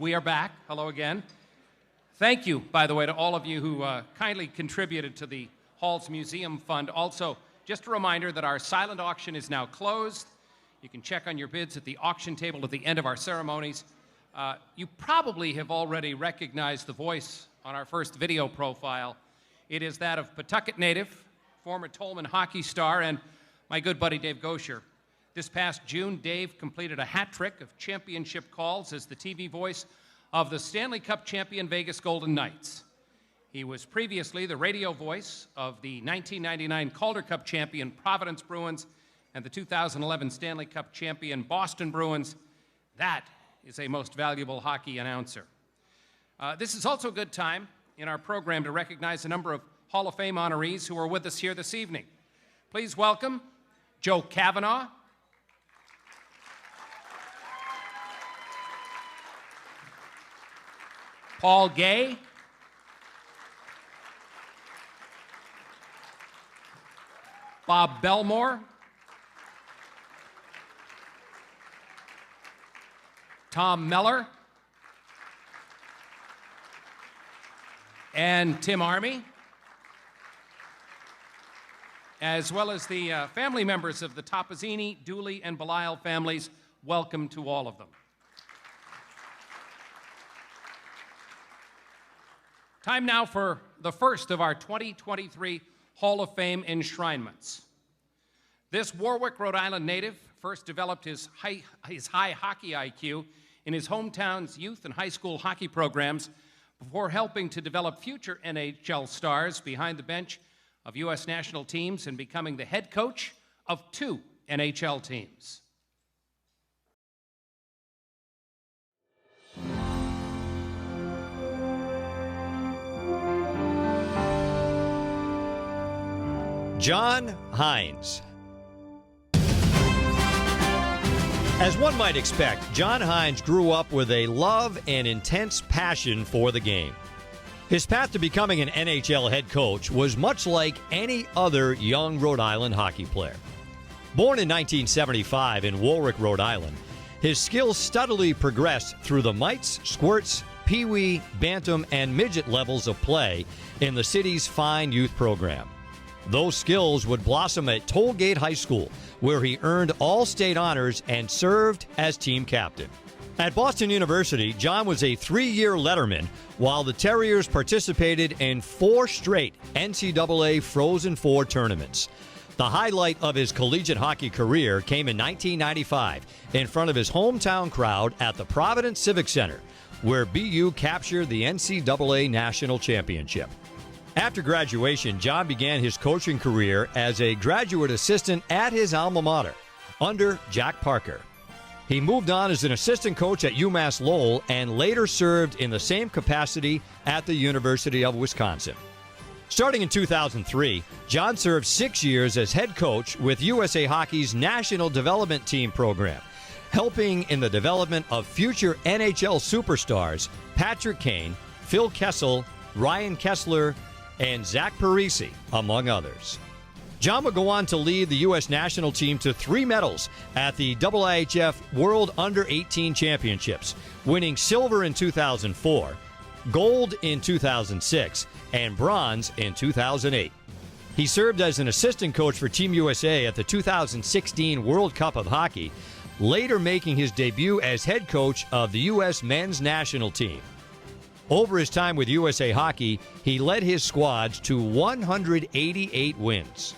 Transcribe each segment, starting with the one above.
We are back. Hello again. Thank you, by the way, to all of you who kindly contributed to the Hall's Museum Fund. Also, just a reminder that our silent auction is now closed. You can check on your bids at the auction table at the end of our ceremonies. You probably have already recognized the voice on our first video profile. It is that of Pawtucket native, former Tolman hockey star, and my good buddy Dave Gosher. This past June, Dave completed a hat trick of championship calls as the TV voice of the Stanley Cup champion Vegas Golden Knights. He was previously the radio voice of the 1999 Calder Cup champion Providence Bruins and the 2011 Stanley Cup champion Boston Bruins. That is a most valuable hockey announcer. This is also a good time in our program to recognize a number of Hall of Fame honorees who are with us here this evening. Please welcome Joe Cavanaugh, Paul Gay, Bob Belmore, Tom Meller, and Tim Army, as well as the family members of the Topazzini, Dooley, and Belisle families. Welcome to all of them. Time now for the first of our 2023 Hall of Fame enshrinements. This Warwick, Rhode Island native first developed his high hockey IQ in his hometown's youth and high school hockey programs before helping to develop future NHL stars behind the bench of U.S. national teams and becoming the head coach of 2 NHL teams. John Hines. As one might expect, John Hines grew up with a love and intense passion for the game. His path to becoming an NHL head coach was much like any other young Rhode Island hockey player. Born in 1975 in Warwick, Rhode Island, his skills steadily progressed through the mites, squirts, pee-wee, bantam, and midget levels of play in the city's fine youth program. Those skills would blossom at Tollgate High School, where he earned all-state honors and served as team captain. At Boston University, John was a 3-year letterman, while the Terriers participated in 4 straight NCAA Frozen Four tournaments. The highlight of his collegiate hockey career came in 1995 in front of his hometown crowd at the Providence Civic Center, where BU captured the NCAA National Championship. After graduation, John began his coaching career as a graduate assistant at his alma mater, under Jack Parker. He moved on as an assistant coach at UMass Lowell and later served in the same capacity at the University of Wisconsin. Starting in 2003, John served 6 years as head coach with USA Hockey's National Development Team program, helping in the development of future NHL superstars Patrick Kane, Phil Kessel, Ryan Kessler, and Zach Parisi, among others. John would go on to lead the U.S. national team to 3 medals at the IIHF World Under-18 Championships, winning silver in 2004, gold in 2006, and bronze in 2008. He served as an assistant coach for Team USA at the 2016 World Cup of Hockey, later making his debut as head coach of the U.S. men's national team. Over his time with USA Hockey, he led his squads to 188 wins.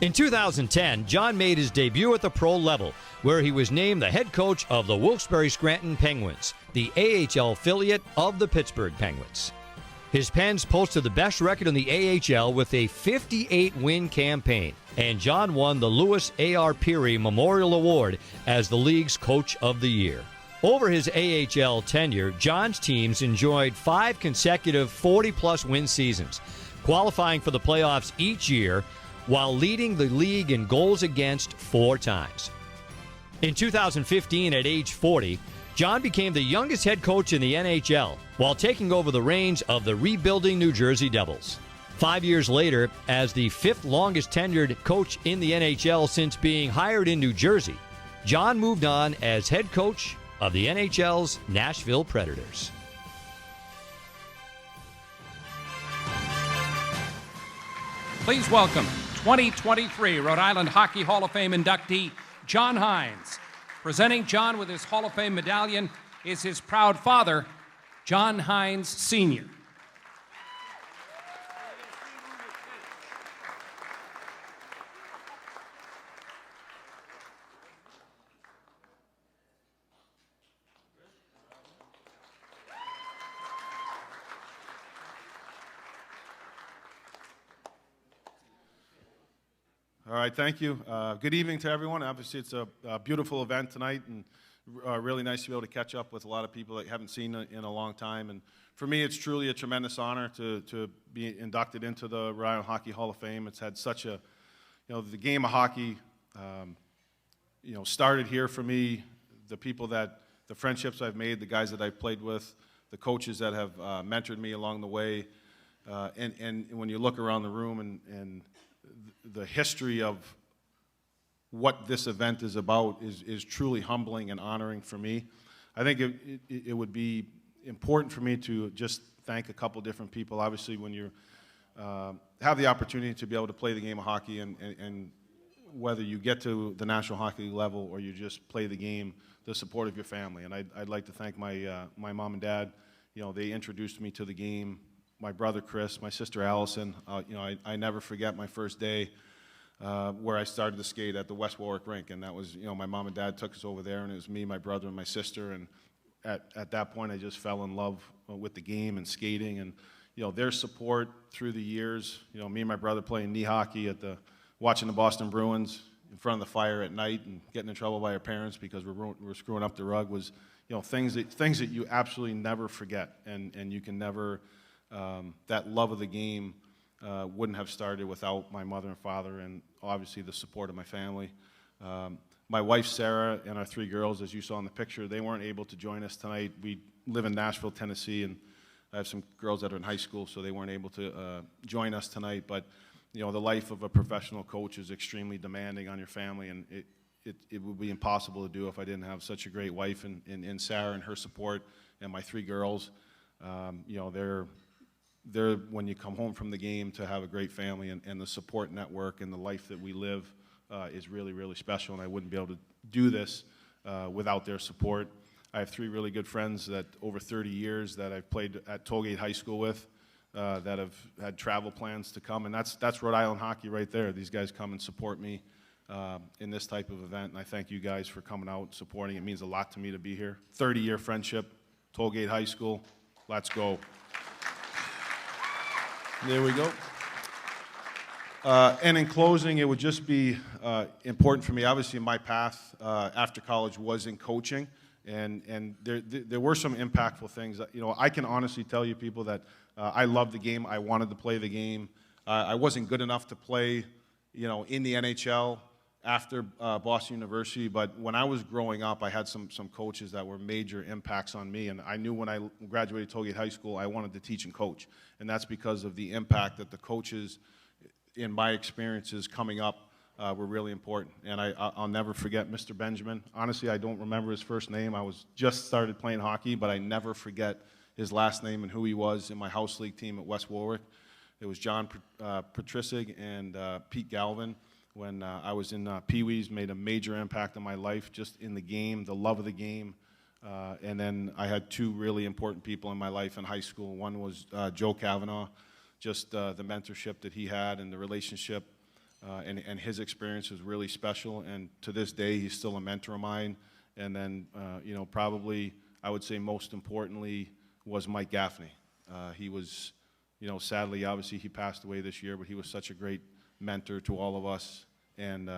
In 2010, John made his debut at the pro level, where he was named the head coach of the Wilkes-Barre-Scranton Penguins, the AHL affiliate of the Pittsburgh Penguins. His Pens posted the best record in the AHL with a 58-win campaign, and John won the Louis A.R. Peary Memorial Award as the league's Coach of the Year. Over his AHL tenure, John's teams enjoyed 5 consecutive 40-plus win seasons, qualifying for the playoffs each year while leading the league in goals against 4 times. In 2015, at age 40, John became the youngest head coach in the NHL while taking over the reins of the rebuilding New Jersey Devils. 5 years later, as the 5th longest tenured coach in the NHL since being hired in New Jersey, John moved on as head coach of the NHL's Nashville Predators. Please welcome 2023 Rhode Island Hockey Hall of Fame inductee John Hines. Presenting John with his Hall of Fame medallion is his proud father, John Hines Sr. All right, thank you. Good evening to everyone. Obviously, it's a beautiful event tonight, and really nice to be able to catch up with a lot of people that you haven't seen in a long time. And for me, it's truly a tremendous honor to be inducted into the Rhode Island Hockey Hall of Fame. It's had such a, the game of hockey, started here for me. The friendships I've made, the guys that I've played with, the coaches that have mentored me along the way, and when you look around the room and the history of what this event is about is truly humbling and honoring for me. I think it would be important for me to just thank a couple different people. Obviously, when you have the opportunity to be able to play the game of hockey, and whether you get to the National Hockey League level or you just play the game, the support of your family. And I'd like to thank my mom and dad. They introduced me to the game. My brother Chris, my sister Allison. I never forget my first day where I started to skate at the West Warwick rink, and that was, my mom and dad took us over there, and it was me, my brother, and my sister. And at that point, I just fell in love with the game and skating, and their support through the years. Me and my brother playing knee hockey watching the Boston Bruins in front of the fire at night and getting in trouble by our parents because we're screwing up the rug was, things that you absolutely never forget, and you can never. That love of the game wouldn't have started without my mother and father, and obviously the support of my family. My wife Sarah and our 3 girls, as you saw in the picture, they weren't able to join us tonight. We live in Nashville, Tennessee, and I have some girls that are in high school, so they weren't able to join us tonight. But the life of a professional coach is extremely demanding on your family, and it would be impossible to do if I didn't have such a great wife in Sarah and her support, and my 3 girls. They're when you come home from the game to have a great family, and the support network and the life that we live is really, really special, and I wouldn't be able to do this without their support. I have 3 really good friends that over 30 years that I've played at Tollgate High School with that have had travel plans to come, and that's Rhode Island hockey right there. These guys come and support me in this type of event, and I thank you guys for coming out and supporting. It means a lot to me to be here. 30-year friendship, Tollgate High School. Let's go. There we go. And in closing, it would just be important for me. Obviously, my path after college was in coaching, and there were some impactful things. I can honestly tell you, people, that I loved the game. I wanted to play the game. I wasn't good enough to play, in the NHL after Boston University. But when I was growing up, I had some coaches that were major impacts on me, and I knew when I graduated Tollgate High School, I wanted to teach and coach, and that's because of the impact that the coaches, in my experiences coming up, were really important. And I'll never forget Mr. Benjamin. Honestly, I don't remember his first name. I was just started playing hockey, but I never forget his last name and who he was in my house league team at West Warwick. It was John Patrisig and Pete Galvin. When I was in Pee-wees, made a major impact on my life, just in the game, the love of the game. And then I had 2 really important people in my life in high school. One was Joe Kavanaugh, just the mentorship that he had and the relationship and his experience was really special. And to this day, he's still a mentor of mine. And then, probably I would say most importantly was Mike Gaffney. He was, sadly, obviously he passed away this year, but he was such a great mentor to all of us, and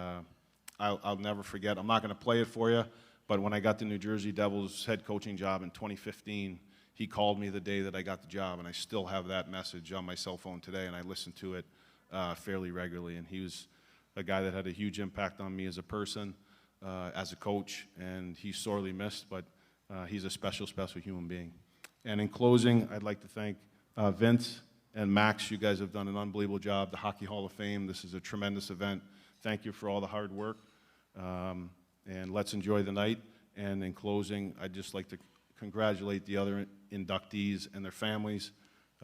I'll never forget. I'm not going to play it for you, but when I got the New Jersey Devils head coaching job in 2015, he called me the day that I got the job, and I still have that message on my cell phone today, and I listen to it fairly regularly. And he was a guy that had a huge impact on me as a person, as a coach, and he's sorely missed, but he's a special, special human being. And in closing, I'd like to thank Vince and Max. You guys have done an unbelievable job. The Hockey Hall of Fame, this is a tremendous event. Thank you for all the hard work, and let's enjoy the night. And in closing, I'd just like to congratulate the other inductees and their families.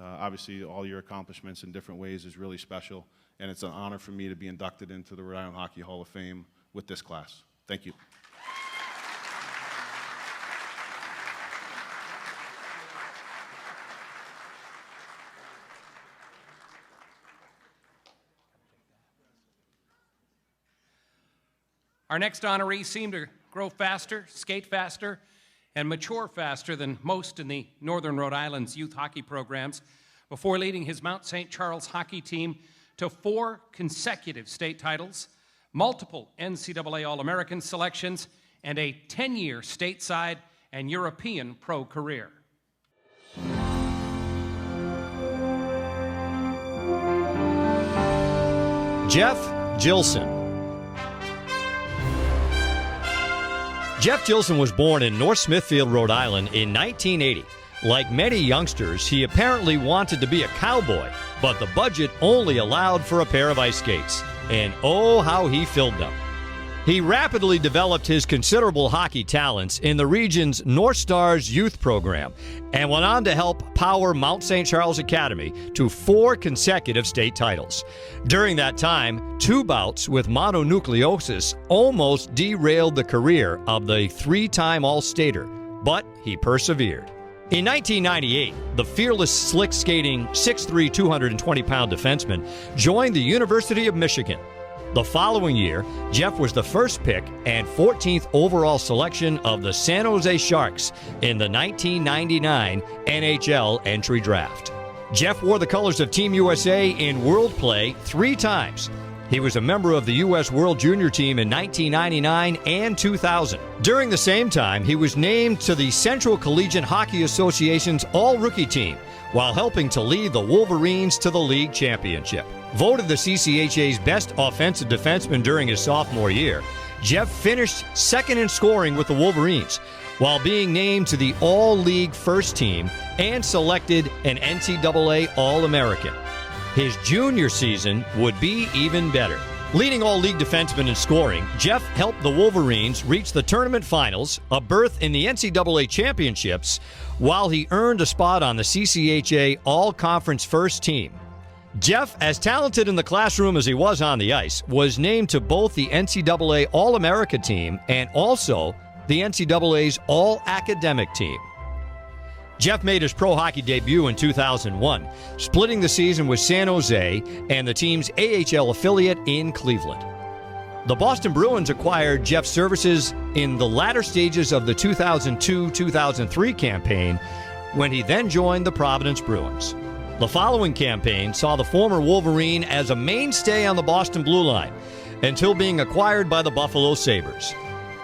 Obviously, all your accomplishments in different ways is really special, and it's an honor for me to be inducted into the Rhode Island Hockey Hall of Fame with this class. Thank you. Our next honoree seemed to grow faster, skate faster, and mature faster than most in the Northern Rhode Island's youth hockey programs before leading his Mount St. Charles hockey team to 4 consecutive state titles, multiple NCAA All-American selections, and a 10-year stateside and European pro career. Jeff Gilson. Jeff Gilson was born in North Smithfield, Rhode Island in 1980. Like many youngsters, he apparently wanted to be a cowboy, but the budget only allowed for a pair of ice skates. And oh, how he filled them. He rapidly developed his considerable hockey talents in the region's North Stars youth program and went on to help power Mount St. Charles Academy to 4 consecutive state titles. During that time, 2 bouts with mononucleosis almost derailed the career of the 3-time All-Stater, but he persevered. In 1998, the fearless slick skating 6'3", 220-pound defenseman joined the University of Michigan. The following year, Jeff was the first pick and 14th overall selection of the San Jose Sharks in the 1999 NHL entry draft. Jeff wore the colors of Team USA in World Play 3 times. He was a member of the U.S. World Junior Team in 1999 and 2000. During the same time, he was named to the Central Collegiate Hockey Association's All-Rookie Team while helping to lead the Wolverines to the league championship. Voted the CCHA's best offensive defenseman during his sophomore year, Jeff finished second in scoring with the Wolverines, while being named to the All-League First Team and selected an NCAA All-American. His junior season would be even better. Leading all-league defensemen in scoring, Jeff helped the Wolverines reach the tournament finals, a berth in the NCAA championships, while he earned a spot on the CCHA All-Conference First Team. Jeff, as talented in the classroom as he was on the ice, was named to both the NCAA All-America team and also the NCAA's All-Academic team. Jeff made his pro hockey debut in 2001, splitting the season with San Jose and the team's AHL affiliate in Cleveland. The Boston Bruins acquired Jeff's services in the latter stages of the 2002-2003 campaign, when he then joined the Providence Bruins. The following campaign saw the former Wolverine as a mainstay on the Boston Blue Line until being acquired by the Buffalo Sabres.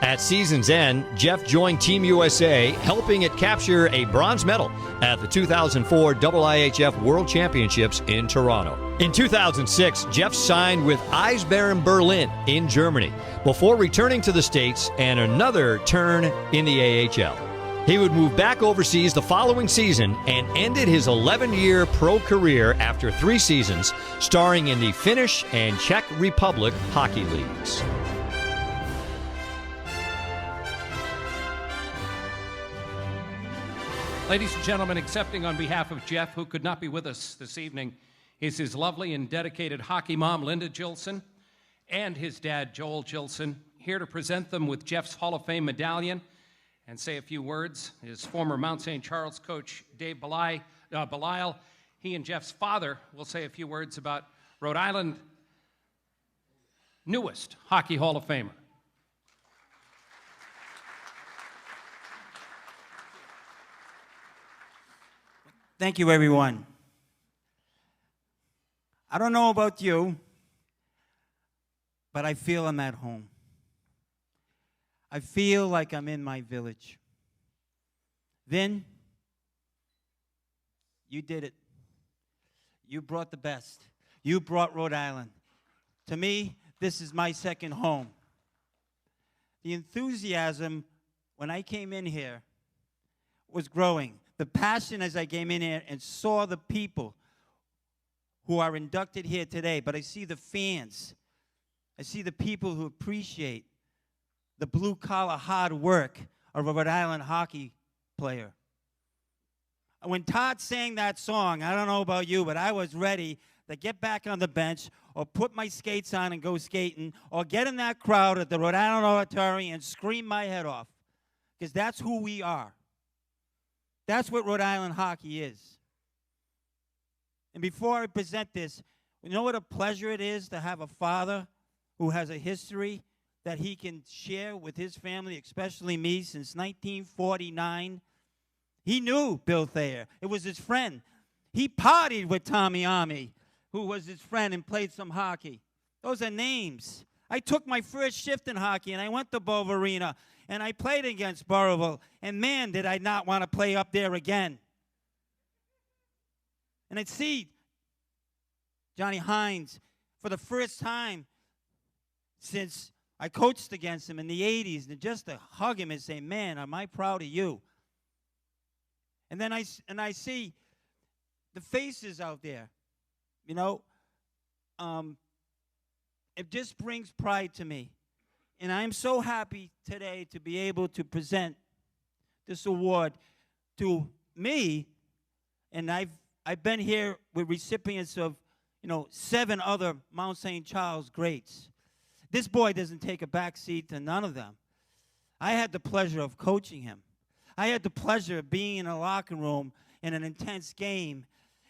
At season's end, Jeff joined Team USA, helping it capture a bronze medal at the 2004 IIHF World Championships in Toronto. In 2006, Jeff signed with Eisbären Berlin in Germany before returning to the States and another turn in the AHL. He would move back overseas the following season and ended his 11-year pro career after 3 seasons, starring in the Finnish and Czech Republic hockey leagues. Ladies and gentlemen, accepting on behalf of Jeff, who could not be with us this evening, is his lovely and dedicated hockey mom, Linda Gilson, and his dad, Joel Gilson, here to present them with Jeff's Hall of Fame medallion and say a few words. His former Mount St. Charles coach, Dave Belisle, he and Jeff's father will say a few words about Rhode Island's newest Hockey Hall of Famer. Thank you, everyone. I don't know about you, but I feel I'm at home. I feel like I'm in my village. Vin, you did it. You brought the best. You brought Rhode Island. To me, this is my second home. The enthusiasm when I came in here was growing. The passion as I came in here and saw the people who are inducted here today, but I see the fans. I see the people who appreciate the blue-collar hard work of a Rhode Island hockey player. When Todd sang that song, I don't know about you, but I was ready to get back on the bench or put my skates on and go skating or get in that crowd at the Rhode Island Auditorium and scream my head off, because that's who we are. That's what Rhode Island hockey is. And before I present this, you know what a pleasure it is to have a father who has a history that he can share with his family, especially me, since 1949. He knew Bill Thayer. It was his friend. He partied with Tommy Army, who was his friend, and played some hockey. Those are names. I took my first shift in hockey, and I went to Bove Arena, and I played against Burrowville, and man, did I not want to play up there again. And I'd see Johnny Hines for the first time since I coached against him in the 80s, and just to hug him and say, man, am I proud of you. And then I see the faces out there, you know. It just brings pride to me. And I'm so happy today to be able to present this award to me. And I've been here with recipients of, 7 other Mount St. Charles greats. This boy doesn't take a back seat to none of them. I had the pleasure of coaching him. I had the pleasure of being in a locker room in an intense game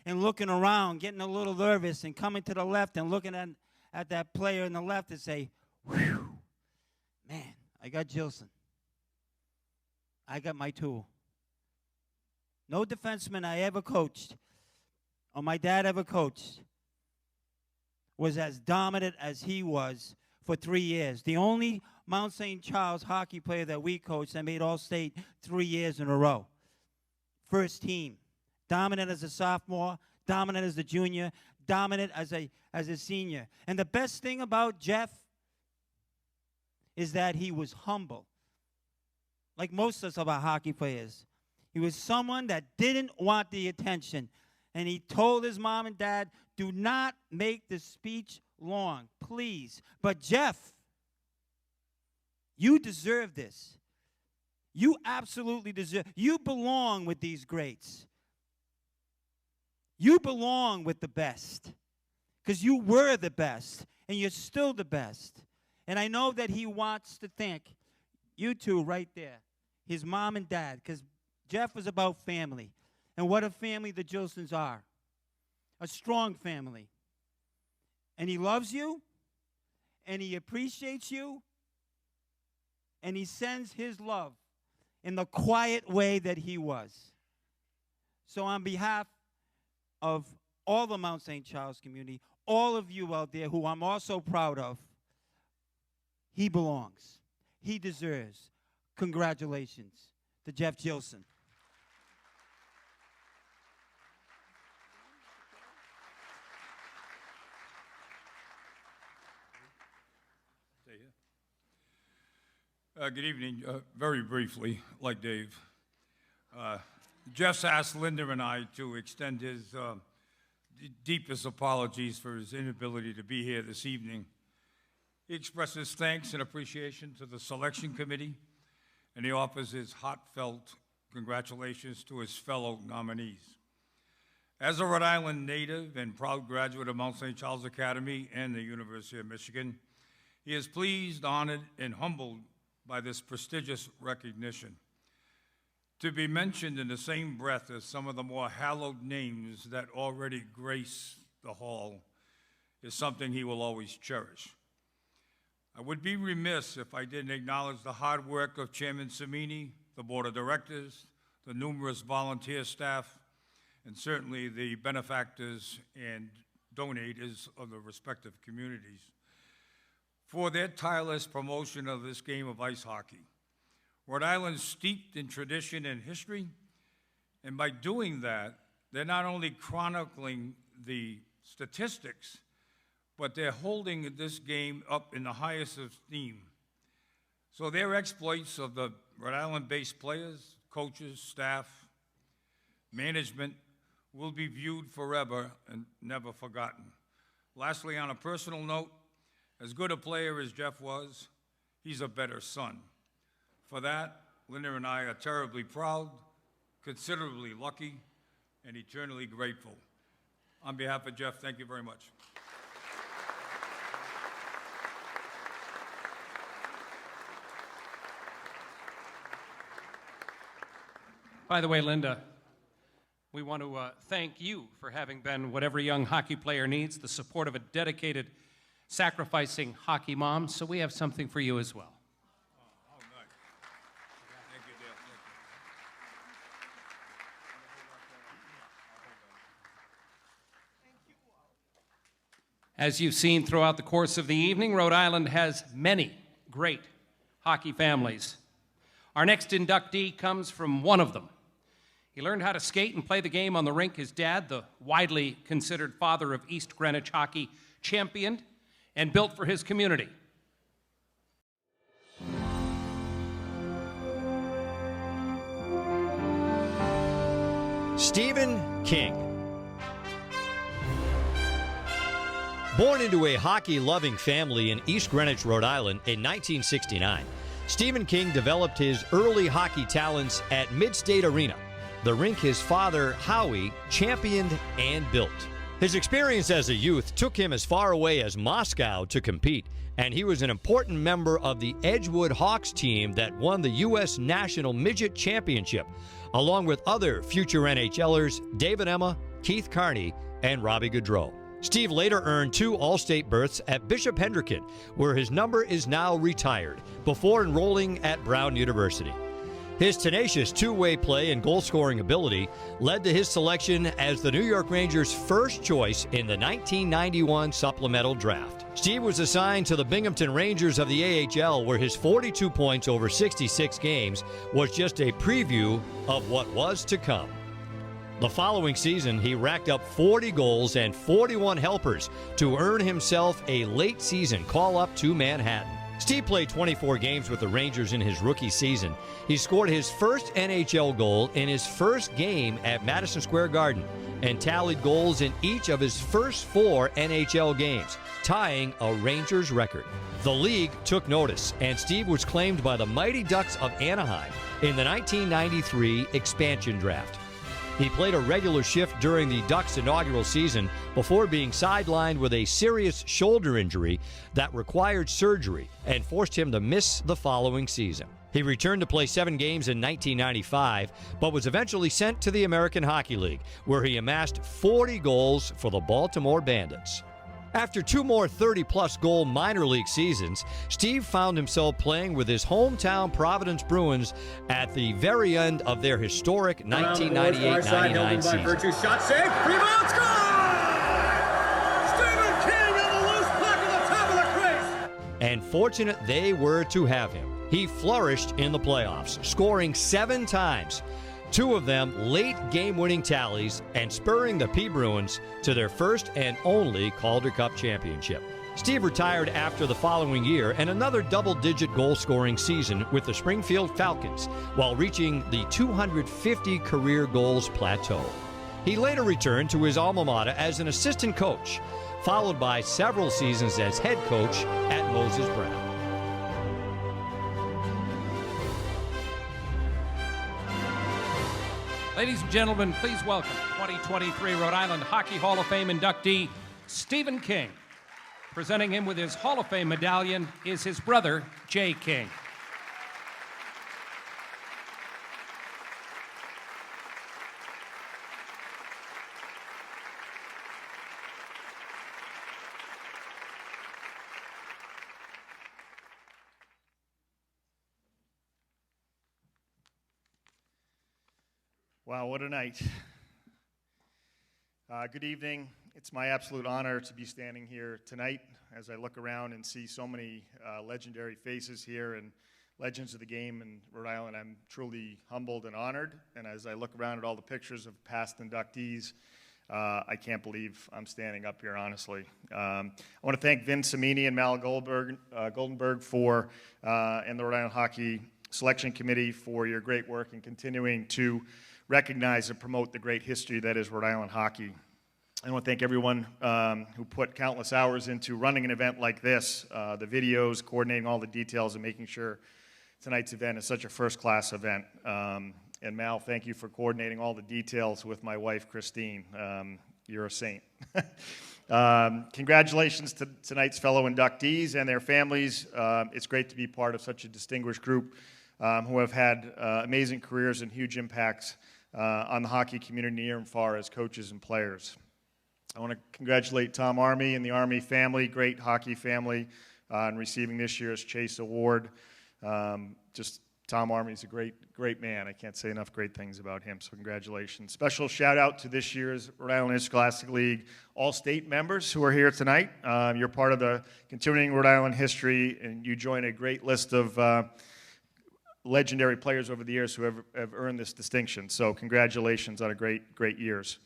and looking around, getting a little nervous, and coming to the left and looking at that player on the left and say, whew, man, I got Gilson. I got my tool. No defenseman I ever coached or my dad ever coached was as dominant as he was for 3 years. The only Mount St. Charles hockey player that we coached that made All-State 3 years in a row. First team. Dominant as a sophomore, dominant as a junior, dominant as a senior. And the best thing about Jeff is that he was humble. Like most of our hockey players. He was someone that didn't want the attention. And he told his mom and dad, do not make the speech long, please. But Jeff, you deserve this. You absolutely deserve. You belong with these greats. You belong with the best. Because you were the best. And you're still the best. And I know that he wants to thank you two right there, his mom and dad, because Jeff was about family. And what a family the Gilsons are. A strong family. And he loves you. And he appreciates you. And he sends his love in the quiet way that he was. So on behalf of all the Mount St. Charles community, all of you out there who I'm also proud of, he belongs. He deserves. Congratulations to Jeff Gilson. Good evening. Very briefly, like Dave, Jeff's asked Linda and I to extend his deepest apologies for his inability to be here this evening. He expresses thanks and appreciation to the selection committee, and he offers his heartfelt congratulations to his fellow nominees. As a Rhode Island native and proud graduate of Mount St. Charles Academy and the University of Michigan, he is pleased, honored, and humbled by this prestigious recognition. To be mentioned in the same breath as some of the more hallowed names that already grace the hall is something he will always cherish. I would be remiss if I didn't acknowledge the hard work of Chairman Cimini, the Board of Directors, the numerous volunteer staff, and certainly the benefactors and donators of the respective communities for their tireless promotion of this game of ice hockey. Rhode Island's steeped in tradition and history, and by doing that, they're not only chronicling the statistics, but they're holding this game up in the highest esteem. So their exploits of the Rhode Island-based players, coaches, staff, management will be viewed forever and never forgotten. Lastly, on a personal note, as good a player as Jeff was, he's a better son. For that, Linda and I are terribly proud, considerably lucky, and eternally grateful. On behalf of Jeff, thank you very much. By the way, Linda, we want to thank you for having been what every young hockey player needs, the support of a dedicated, sacrificing hockey mom, so we have something for you as well. Oh, nice. Thank you, Dale. As you've seen throughout the course of the evening, Rhode Island has many great hockey families. Our next inductee comes from one of them. He learned how to skate and play the game on the rink his dad, the widely considered father of East Greenwich hockey, championed and built for his community. Stephen King. Born into a hockey-loving family in East Greenwich, Rhode Island in 1969, Stephen King developed his early hockey talents at Mid-State Arena, the rink his father, Howie, championed and built. His experience as a youth took him as far away as Moscow to compete, and he was an important member of the Edgewood Hawks team that won the U.S. National Midget Championship, along with other future NHLers David Emma, Keith Carney, and Robbie Gaudreau. Steve later earned 2 All-State berths at Bishop Hendricken, where his number is now retired, before enrolling at Brown University. His tenacious two-way play and goal-scoring ability led to his selection as the New York Rangers' first choice in the 1991 supplemental draft. Steve was assigned to the Binghamton Rangers of the AHL, where his 42 points over 66 games was just a preview of what was to come. The following season, he racked up 40 goals and 41 helpers to earn himself a late-season call-up to Manhattan. Steve played 24 games with the Rangers in his rookie season. He scored his first NHL goal in his first game at Madison Square Garden and tallied goals in each of his first 4 NHL games, tying a Rangers record. The league took notice, and Steve was claimed by the Mighty Ducks of Anaheim in the 1993 expansion draft. He played a regular shift during the Ducks' inaugural season before being sidelined with a serious shoulder injury that required surgery and forced him to miss the following season. He returned to play 7 games in 1995, but was eventually sent to the American Hockey League, where he amassed 40 goals for the Baltimore Bandits. After 2 more 30-plus goal minor league seasons, Steve found himself playing with his hometown Providence Bruins at the very end of their historic 1998-99 season. Virtue shot save, rebound, score! Stephen King on the loose puck at the top of the crease. And fortunate they were to have him. He flourished in the playoffs, scoring 7 times, 2 of them late game-winning tallies, and spurring the P. Bruins to their first and only Calder Cup championship. Steve retired after the following year and another double-digit goal-scoring season with the Springfield Falcons, while reaching the 250 career goals plateau. He later returned to his alma mater as an assistant coach, followed by several seasons as head coach at Moses Brown. Ladies and gentlemen, please welcome 2023 Rhode Island Hockey Hall of Fame inductee, Stephen King. Presenting him with his Hall of Fame medallion is his brother, Jay King. Wow, what a night. Good evening. It's my absolute honor to be standing here tonight as I look around and see so many legendary faces here and legends of the game in Rhode Island. I'm truly humbled and honored. And as I look around at all the pictures of past inductees, I can't believe I'm standing up here, honestly. I want to thank Vin Cimini and Mal Goldenberg for, and the Rhode Island Hockey Selection Committee for your great work in continuing to recognize and promote the great history that is Rhode Island hockey. I want to thank everyone who put countless hours into running an event like this, the videos, coordinating all the details, and making sure tonight's event is such a first-class event. And Mal, thank you for coordinating all the details with my wife, Christine. You're a saint. Congratulations to tonight's fellow inductees and their families. It's great to be part of such a distinguished group who have had amazing careers and huge impacts on the hockey community near and far as coaches and players. I want to congratulate Tom Army and the Army family, great hockey family, on receiving this year's Chase Award. Tom Army's a great man. I can't say enough great things about him, so congratulations. Special shout out to this year's Rhode Island Interscholastic League All-State members who are here tonight. You're part of the continuing Rhode Island history, and you join a great list of legendary players over the years who have earned this distinction. So congratulations on a great years.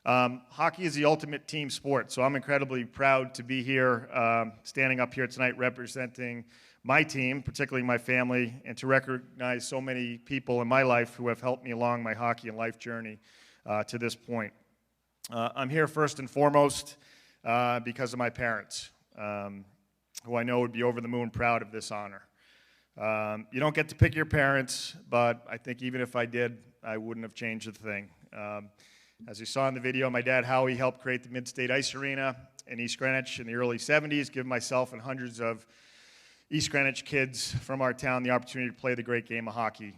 Hockey is the ultimate team sport, so I'm incredibly proud to be here, standing up here tonight representing my team, particularly my family, and to recognize so many people in my life who have helped me along my hockey and life journey to this point. I'm here first and foremost because of my parents, who I know would be over the moon proud of this honor. You don't get to pick your parents, but I think even if I did, I wouldn't have changed a thing. As you saw in the video, my dad, Howie, helped create the Mid-State Ice Arena in East Greenwich in the early 70s, giving myself and hundreds of East Greenwich kids from our town the opportunity to play the great game of hockey.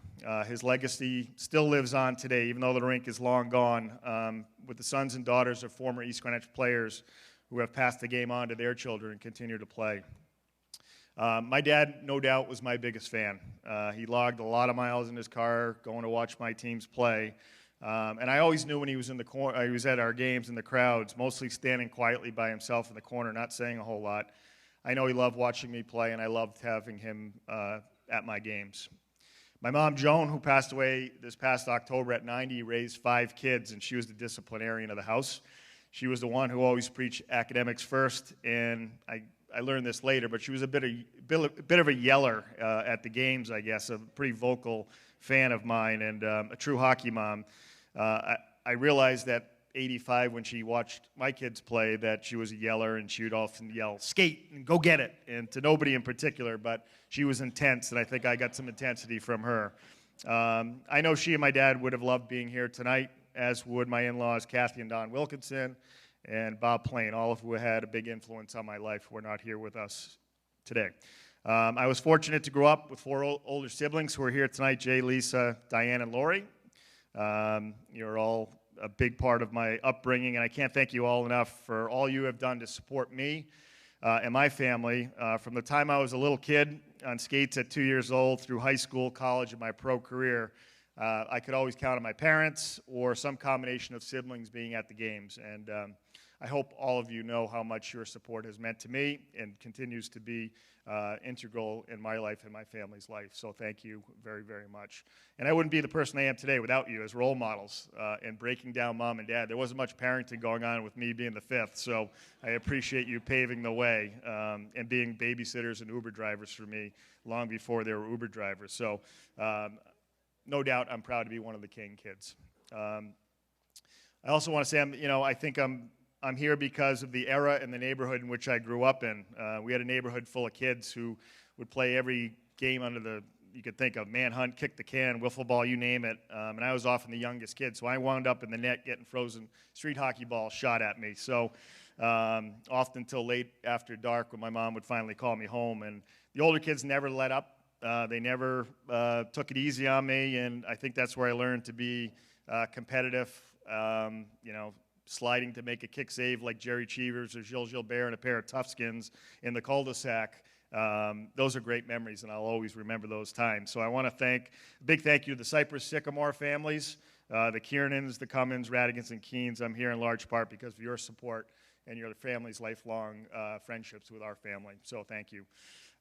His legacy still lives on today, even though the rink is long gone, with the sons and daughters of former East Greenwich players who have passed the game on to their children and continue to play. My dad, no doubt, was my biggest fan. He logged a lot of miles in his car going to watch my teams play. And I always knew when he was in the corner, he was at our games in the crowds, mostly standing quietly by himself in the corner, not saying a whole lot. I know he loved watching me play, and I loved having him at my games. My mom, Joan, who passed away this past October at 90, raised 5 kids, and she was the disciplinarian of the house. She was the one who always preached academics first, and I learned this later, but she was a bit of a yeller at the games, I guess, a pretty vocal fan of mine, and a true hockey mom. I realized that 85 when she watched my kids play that she was a yeller, and she would often yell, "Skate and go get it," and to nobody in particular, but she was intense, and I think I got some intensity from her. I know she and my dad would have loved being here tonight, as would my in-laws Kathy and Don Wilkinson and Bob Plain, all of who had a big influence on my life, who are not here with us today. I was fortunate to grow up with 4 older siblings who are here tonight: Jay, Lisa, Diane, and Lori. You're all a big part of my upbringing, and I can't thank you all enough for all you have done to support me and my family. From the time I was a little kid on skates at 2 years old through high school, college, and my pro career, I could always count on my parents or some combination of siblings being at the games. And I hope all of you know how much your support has meant to me and continues to be integral in my life and my family's life. So thank you very, very much. And I wouldn't be the person I am today without you as role models and breaking down mom and dad. There wasn't much parenting going on with me being the 5th, so I appreciate you paving the way and being babysitters and Uber drivers for me long before they were Uber drivers. So no doubt I'm proud to be one of the King kids. I also want to say, I think I'm here because of the era and the neighborhood in which I grew up in. We had a neighborhood full of kids who would play every game under you could think of, manhunt, kick the can, wiffle ball, you name it. And I was often the youngest kid, so I wound up in the net getting frozen street hockey balls shot at me. So often till late after dark when my mom would finally call me home. And the older kids never let up. They never took it easy on me, and I think that's where I learned to be competitive, sliding to make a kick save like Jerry Cheevers or Gilles Gilbert and a pair of Toughskins in the cul-de-sac. Those are great memories, and I'll always remember those times. So I want to big thank you to the Cypress Sycamore families, the Kiernans, the Cummins, Radigans, and Keens. I'm here in large part because of your support and your family's lifelong friendships with our family. So thank you.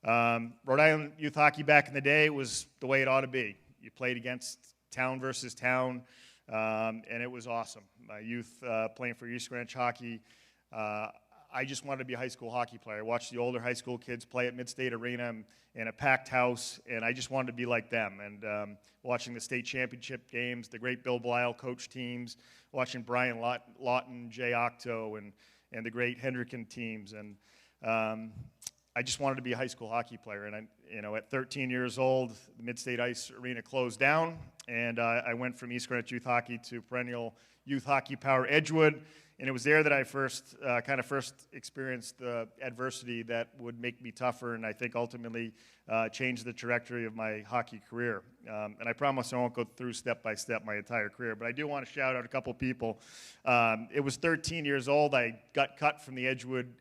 Rhode Island youth hockey back in the day was the way it ought to be. You played against town versus town. And it was awesome. My youth playing for East Greenwich hockey, I just wanted to be a high school hockey player. I watched the older high school kids play at Mid-State Arena in a packed house, and I just wanted to be like them. And watching the state championship games, the great Bill Blyle coach teams, watching Brian Lawton, Jay Octo, and the great Hendricken teams. And I just wanted to be a high school hockey player. And at 13 years old, the Mid-State Ice Arena closed down, and I went from East Greenwich Youth Hockey to perennial Youth Hockey Power Edgewood. And it was there that I first experienced the adversity that would make me tougher, and I think ultimately change the trajectory of my hockey career. And I promise I won't go through step by step my entire career, but I do want to shout out a couple people. It was 13 years old. I got cut from the Edgewood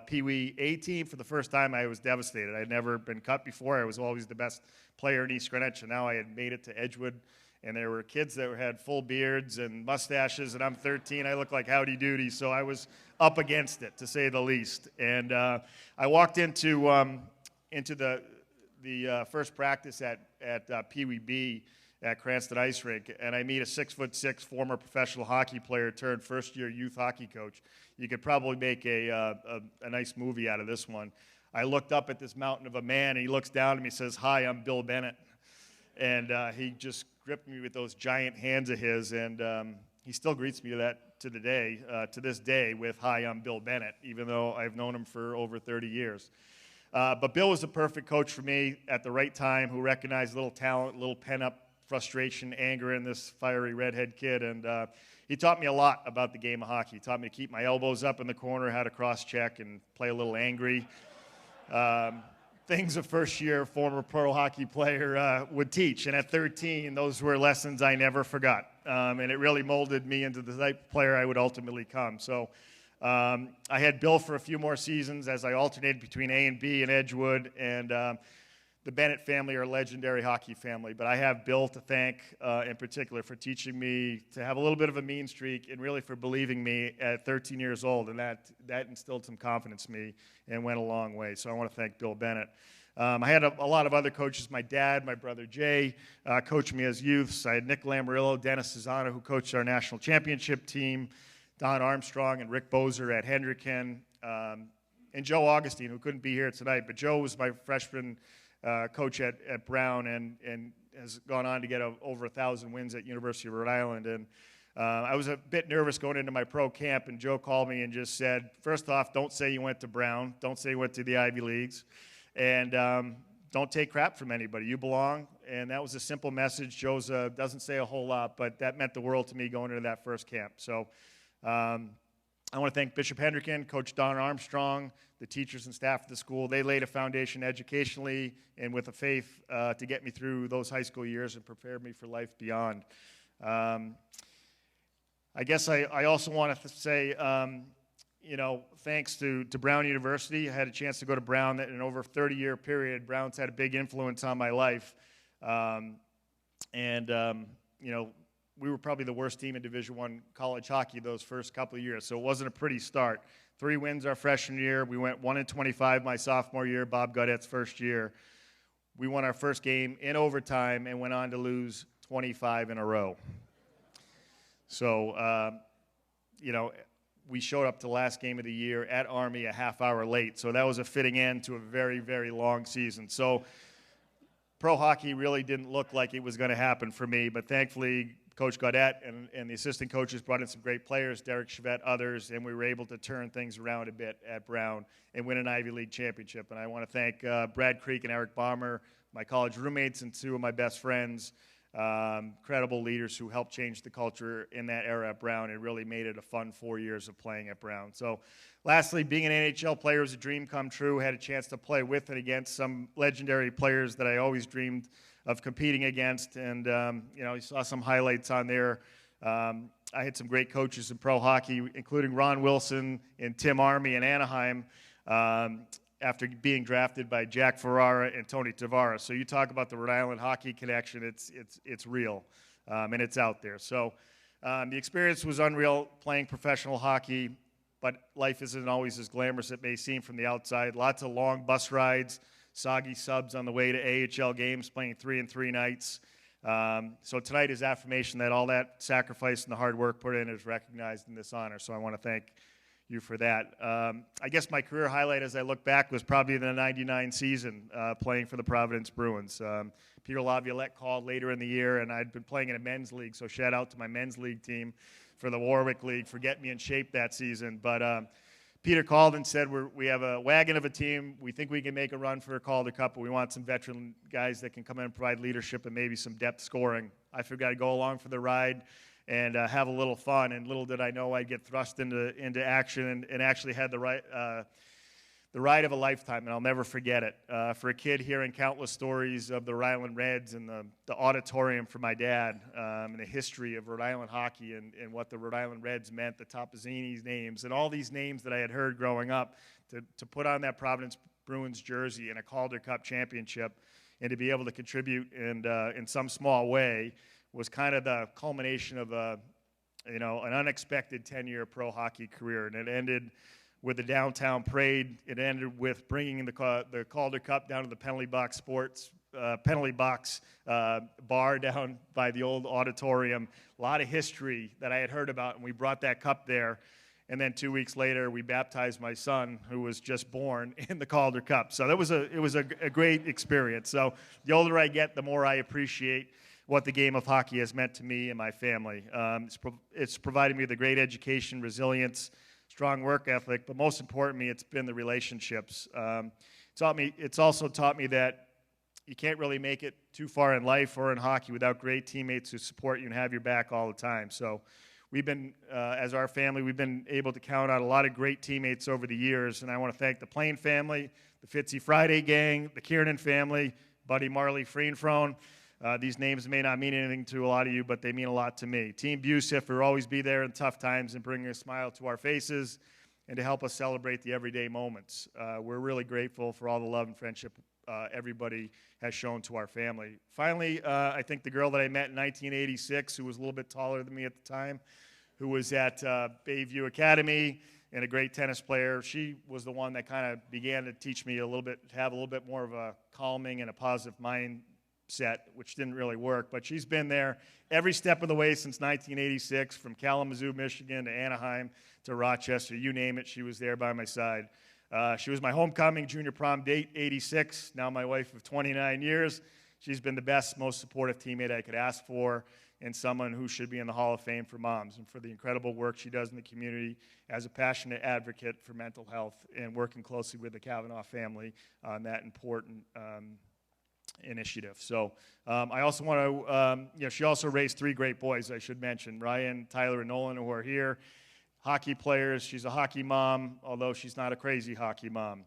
Pee Wee A team for the first time. I was devastated. I had never been cut before. I was always the best player in East Greenwich, and now I had made it to Edgewood. And there were kids that had full beards and mustaches, and I'm 13. I look like Howdy Doody, so I was up against it, to say the least. And I walked into the first practice at Pee Wee B at Cranston Ice Rink, and I meet a 6'6" former professional hockey player turned first-year youth hockey coach. You could probably make a nice movie out of this one. I looked up at this mountain of a man, and he looks down at me and says, "Hi, I'm Bill Bennett." And he just gripped me with those giant hands of his, and he still greets me to this day with, "Hi, I'm Bill Bennett," even though I've known him for over 30 years. But Bill was the perfect coach for me at the right time, who recognized little talent, little pent-up frustration, anger in this fiery redhead kid, and he taught me a lot about the game of hockey. He taught me to keep my elbows up in the corner, how to cross-check and play a little angry. Things a first-year former pro hockey player would teach. And at 13, those were lessons I never forgot. And it really molded me into the type of player I would ultimately come. So I had Bill for a few more seasons as I alternated between A and B in Edgewood. And the Bennett family are a legendary hockey family. But I have Bill to thank in particular for teaching me to have a little bit of a mean streak, and really for believing me at 13 years old. And that instilled some confidence in me and went a long way. So I want to thank Bill Bennett. I had a lot of other coaches. My dad, my brother Jay, coached me as youths. I had Nick Lamoriello, Dennis Cezanna, who coached our national championship team, Don Armstrong and Rick Bozer at Hendricken, and Joe Augustine, who couldn't be here tonight. But Joe was my freshman coach at Brown, and has gone on to get over 1,000 wins at University of Rhode Island. And I was a bit nervous going into my pro camp, and Joe called me and just said, "First off, don't say you went to Brown. Don't say you went to the Ivy Leagues. And don't take crap from anybody. You belong." And that was a simple message. Joe's doesn't say a whole lot, but that meant the world to me going into that first camp. So I want to thank Bishop Hendricken, Coach Don Armstrong, the teachers and staff at the school. They laid a foundation educationally and with a faith to get me through those high school years and prepared me for life beyond. I guess I also want to say, thanks to Brown University. I had a chance to go to Brown in over a 30-year period. Brown's had a big influence on my life. We were probably the worst team in Division I college hockey those first couple of years, so it wasn't a pretty start. 3 wins our freshman year. We went 1-25 my sophomore year, Bob Gaudette's first year. We won our first game in overtime and went on to lose 25 in a row. So, we showed up to the last game of the year at Army a half hour late, so that was a fitting end to a very, very long season. So pro hockey really didn't look like it was going to happen for me, but thankfully Coach Gaudette and the assistant coaches brought in some great players, Derek Chevette, others, and we were able to turn things around a bit at Brown and win an Ivy League championship. And I want to thank Brad Creek and Eric Bomber, my college roommates and 2 of my best friends, credible leaders who helped change the culture in that era at Brown and really made it a fun 4 years of playing at Brown. So lastly, being an NHL player was a dream come true. Had a chance to play with and against some legendary players that I always dreamed of competing against. And, you saw some highlights on there. I had some great coaches in pro hockey, including Ron Wilson and Tim Army in Anaheim, after being drafted by Jack Ferrara and Tony Tavares. So you talk about the Rhode Island hockey connection, it's real, and it's out there. So the experience was unreal playing professional hockey, but life isn't always as glamorous as it may seem from the outside. Lots of long bus rides, soggy subs on the way to AHL games, playing 3 and 3 nights. So tonight is affirmation that all that sacrifice and the hard work put in is recognized in this honor. So I want to thank you for that. I guess my career highlight as I look back was probably the 99 season playing for the Providence Bruins. Peter Laviolette called later in the year, and I'd been playing in a men's league, so shout out to my men's league team for the Warwick League for getting me in shape that season. But Peter called and said, we have a wagon of a team. We think we can make a run for a Calder Cup, but we want some veteran guys that can come in and provide leadership and maybe some depth scoring. I figured I'd go along for the ride and have a little fun. And little did I know I'd get thrust into action and actually had the ride of a lifetime, and I'll never forget it. For a kid hearing countless stories of the Rhode Island Reds and the auditorium for my dad and the history of Rhode Island hockey and what the Rhode Island Reds meant, the Topazzini's names, and all these names that I had heard growing up, to put on that Providence Bruins jersey in a Calder Cup championship and to be able to contribute in some small way was kind of the culmination of an unexpected 10-year pro hockey career, and it ended with the downtown parade. It ended with bringing the Calder Cup down to the penalty box bar down by the old auditorium. A lot of history that I had heard about, and we brought that cup there. And then 2 weeks later, we baptized my son, who was just born, in the Calder Cup. So it was a great experience. So the older I get, the more I appreciate what the game of hockey has meant to me and my family. It's provided me with a great education, resilience, strong work ethic, but most importantly, it's been the relationships. It's also taught me that you can't really make it too far in life or in hockey without great teammates who support you and have your back all the time. So we've been, as our family, we've been able to count on a lot of great teammates over the years, and I want to thank the Plain family, the Fitzy Friday gang, the Kiernan family, Buddy Marley Freenfrone. These names may not mean anything to a lot of you, but they mean a lot to me. Team Busef will always be there in tough times and bring a smile to our faces and to help us celebrate the everyday moments. We're really grateful for all the love and friendship everybody has shown to our family. Finally, I think the girl that I met in 1986, who was a little bit taller than me at the time, who was at Bayview Academy and a great tennis player, she was the one that kind of began to teach me have a little bit more of a calming and a positive mindset, which didn't really work, but she's been there every step of the way since 1986, from Kalamazoo, Michigan, to Anaheim, to Rochester, you name it, she was there by my side. She was my homecoming junior prom date, 86, now my wife of 29 years. She's been the best, most supportive teammate I could ask for, and someone who should be in the Hall of Fame for moms, and for the incredible work she does in the community as a passionate advocate for mental health and working closely with the Kavanaugh family on that important initiative. So I also want to, she also raised 3 great boys, I should mention, Ryan, Tyler, and Nolan, who are here. Hockey players. She's a hockey mom, although she's not a crazy hockey mom.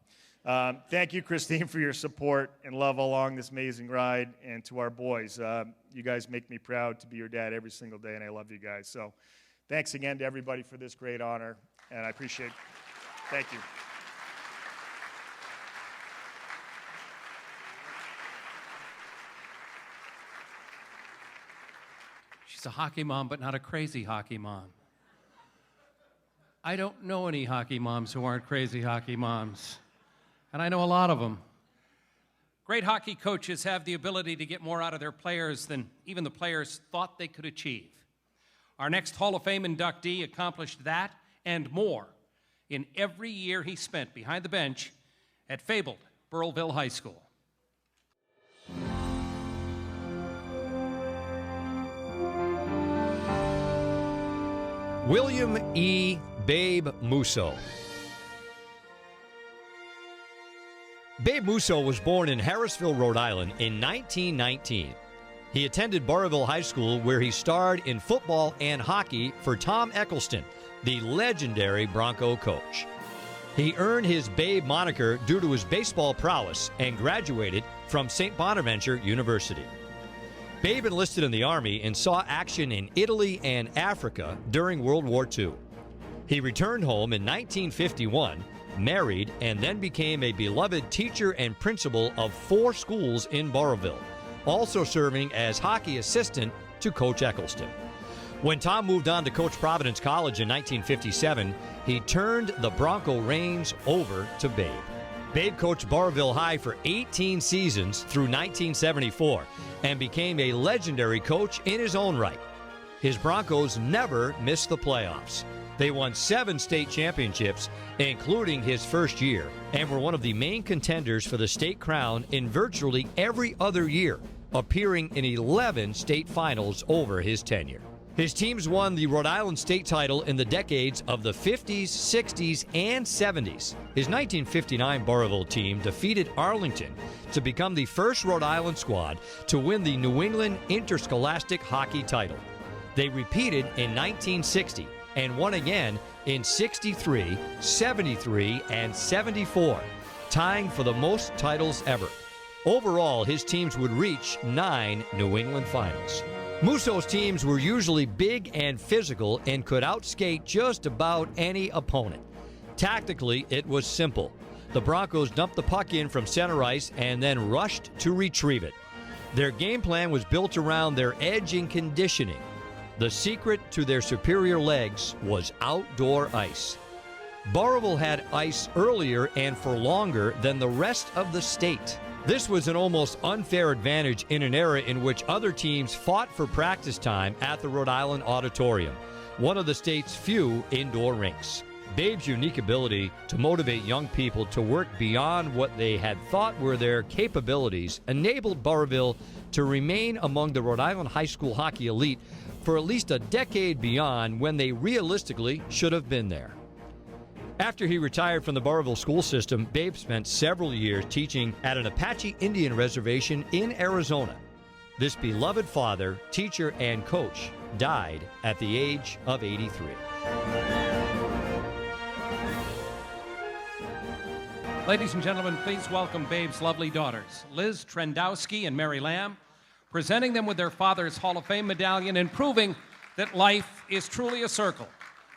Thank you, Christine, for your support and love along this amazing ride, and to our boys. You guys make me proud to be your dad every single day, and I love you guys. So thanks again to everybody for this great honor, and I appreciate it. Thank you. She's a hockey mom, but not a crazy hockey mom. I don't know any hockey moms who aren't crazy hockey moms, and I know a lot of them. Great hockey coaches have the ability to get more out of their players than even the players thought they could achieve. Our next Hall of Fame inductee accomplished that and more in every year he spent behind the bench at fabled Burrillville High School. William E. Babe Musso. Babe Musso was born in Harrisville, Rhode Island in 1919. He attended Burrillville High School, where he starred in football and hockey for Tom Eccleston, the legendary Bronco coach. He earned his Babe moniker due to his baseball prowess and graduated from St. Bonaventure University. Babe enlisted in the Army and saw action in Italy and Africa during World War II. He returned home in 1951, married, and then became a beloved teacher and principal of 4 schools in Burrillville, also serving as hockey assistant to Coach Eccleston. When Tom moved on to coach Providence College in 1957, he turned the Bronco reins over to Babe. Babe coached Burrillville High for 18 seasons through 1974 and became a legendary coach in his own right. His Broncos never missed the playoffs. They won 7 state championships, including his first year, and were one of the main contenders for the state crown in virtually every other year, appearing in 11 state finals over his tenure. His teams won the Rhode Island state title in the decades of the 50s, 60s, and 70s. His 1959 Burrillville team defeated Arlington to become the first Rhode Island squad to win the New England Interscholastic Hockey title. They repeated in 1960 and won again in 63, 73, and 74, tying for the most titles ever. Overall, his teams would reach 9 New England finals. Musso's teams were usually big and physical and could outskate just about any opponent. Tactically, it was simple. The Broncos dumped the puck in from center ice and then rushed to retrieve it. Their game plan was built around their edge and conditioning. The secret to their superior legs was outdoor ice. Burrillville had ice earlier and for longer than the rest of the state. This was an almost unfair advantage in an era in which other teams fought for practice time at the Rhode Island Auditorium, one of the state's few indoor rinks. Babe's unique ability to motivate young people to work beyond what they had thought were their capabilities enabled Burrillville to remain among the Rhode Island high school hockey elite for at least a decade beyond when they realistically should have been there. After he retired from the Burrillville school system, Babe spent several years teaching at an Apache Indian reservation in Arizona. This beloved father, teacher, and coach died at the age of 83. Ladies and gentlemen, please welcome Babe's lovely daughters, Liz Trendowski and Mary Lamb, presenting them with their father's Hall of Fame medallion and proving that life is truly a circle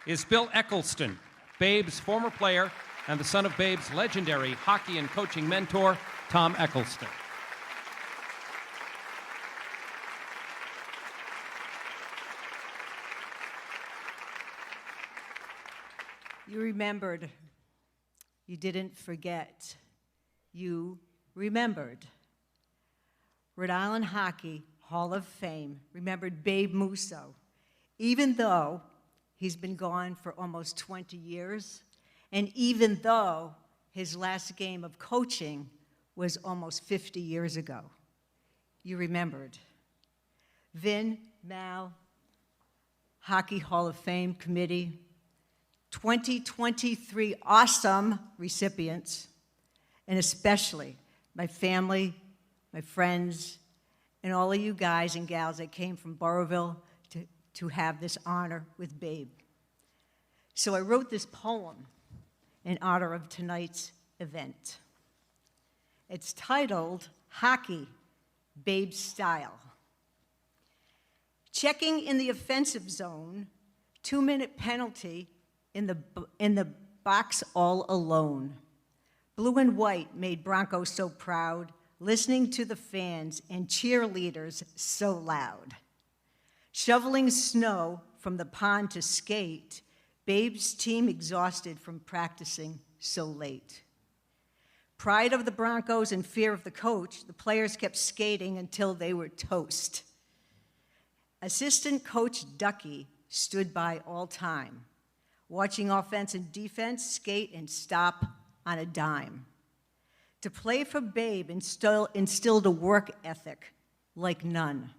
is Bill Eccleston, Babe's former player and the son of Babe's legendary hockey and coaching mentor, Tom Eccleston. You remembered. You didn't forget. You remembered. Rhode Island Hockey Hall of Fame remembered Babe Musso, even though he's been gone for almost 20 years, and even though his last game of coaching was almost 50 years ago. You remembered. Vin, Mal, Hockey Hall of Fame Committee, 2023 awesome recipients, and especially my family, my friends, and all of you guys and gals that came from Burrillville to have this honor with Babe. So I wrote this poem in honor of tonight's event. It's titled Hockey, Babe Style. Checking in the offensive zone, 2-minute penalty in the box all alone. Blue and white made Broncos so proud, listening to the fans and cheerleaders so loud. Shoveling snow from the pond to skate, Babe's team exhausted from practicing so late. Pride of the Broncos and fear of the coach, the players kept skating until they were toast. Assistant coach Ducky stood by all time, watching offense and defense skate and stop on a dime. To play for Babe instilled a work ethic like none,